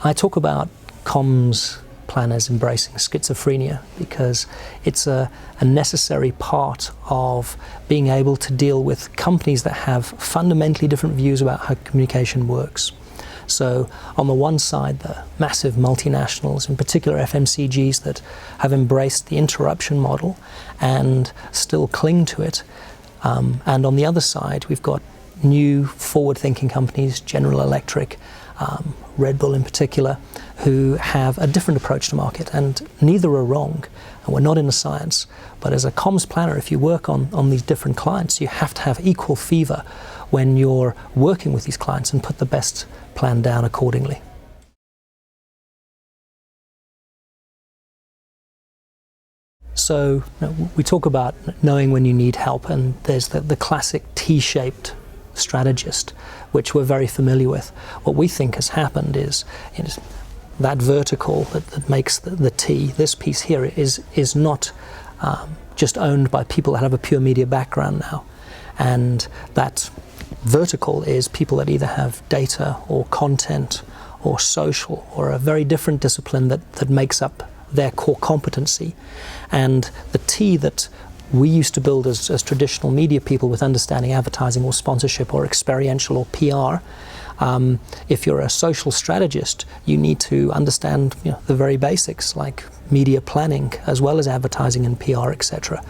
I talk about comms planners embracing schizophrenia because it's a necessary part of being able to deal with companies that have fundamentally different views about how communication works. So on the one side, the massive multinationals, in particular FMCGs, that have embraced the interruption model and still cling to it. And on the other side, we've got new forward-thinking companies, General Electric, RedBull in particular, who have a different approach to market, and neither are wrong. And we're not in the science, but as a comms planner, if you work on these different clients, you have to have equal fever when you're working with these clients and put the best plan down accordingly. So we talk about knowing when you need help, and there's the classic T-shaped strategist, which we're very familiar with. What we think has happened is that vertical that makes the T, this piece here, is not just owned by people that have a pure media background now. And that vertical is people that either have data or content or social or a very different discipline that makes up their core competency. And the T that we used to build as traditional media people with understanding advertising or sponsorship or experiential or PR. If you're a social strategist, you need to understand the very basics like media planning as well as advertising and PR, etc.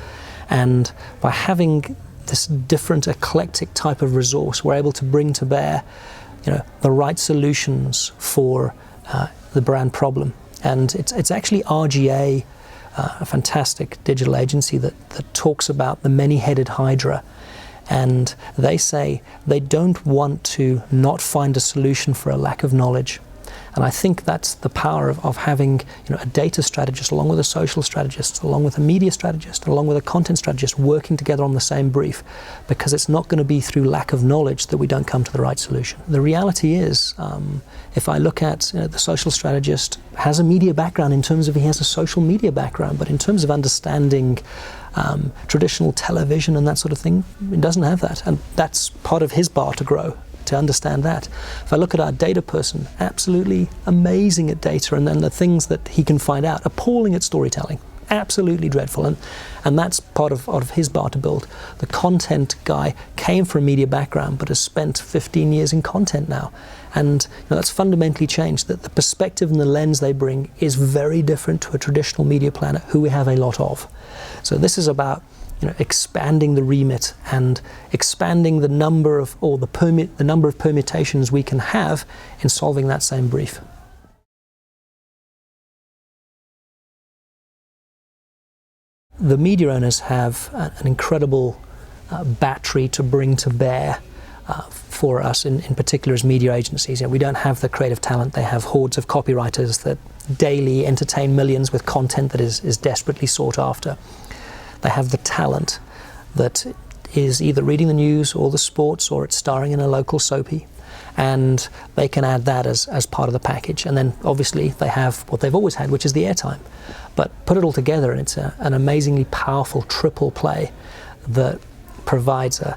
And by having this different eclectic type of resource, we're able to bring to bear the right solutions for the brand problem. And it's actually RGA, a fantastic digital agency that talks about the many-headed hydra. And they say they don't want to not find a solution for a lack of knowledge. And I think that's the power of having a data strategist along with a social strategist, along with a media strategist, along with a content strategist working together on the same brief, because it's not going to be through lack of knowledge that we don't come to the right solution. The reality is, if I look at the social strategist has a media background in terms of he has a social media background, but in terms of understanding traditional television and that sort of thing, it doesn't have that. And that's part of his bar to grow, to understand that. If I look at our data person, absolutely amazing at data, and then the things that he can find out, appalling at storytelling, absolutely dreadful, and that's part of his bar to build. The content guy came from a media background but has spent 15 years in content now, and that's fundamentally changed. That the perspective and the lens they bring is very different to a traditional media planner who we have a lot of. So this is about expanding the remit and expanding the number of the number of permutations we can have in solving that same brief. The media owners have an incredible battery to bring to bear for us, in particular as media agencies. We don't have the creative talent. They have hordes of copywriters that daily entertain millions with content that is desperately sought after. They have the talent that is either reading the news or the sports, or it's starring in a local soapy, and they can add that as part of the package. And then obviously they have what they've always had, which is the airtime. But put it all together and it's an amazingly powerful triple play that provides a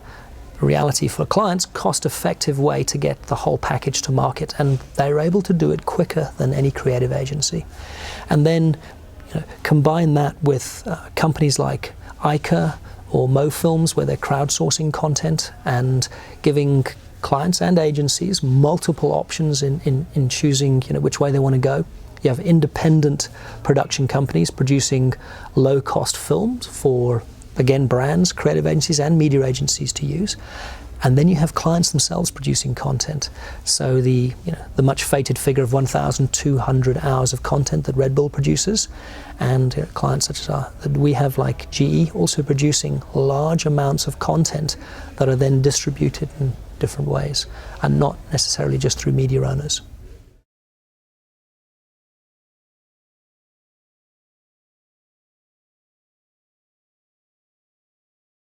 reality for clients, cost-effective way to get the whole package to market, and they're able to do it quicker than any creative agency. And then combine that with companies like ICA or Mo Films, where they're crowdsourcing content and giving clients and agencies multiple options in choosing which way they want to go. You have independent production companies producing low-cost films for, again, brands, creative agencies and media agencies to use. And then you have clients themselves producing content. So the much fated figure of 1,200 hours of content that RedBull produces, and clients such as that we have, like GE, also producing large amounts of content that are then distributed in different ways, and not necessarily just through media owners.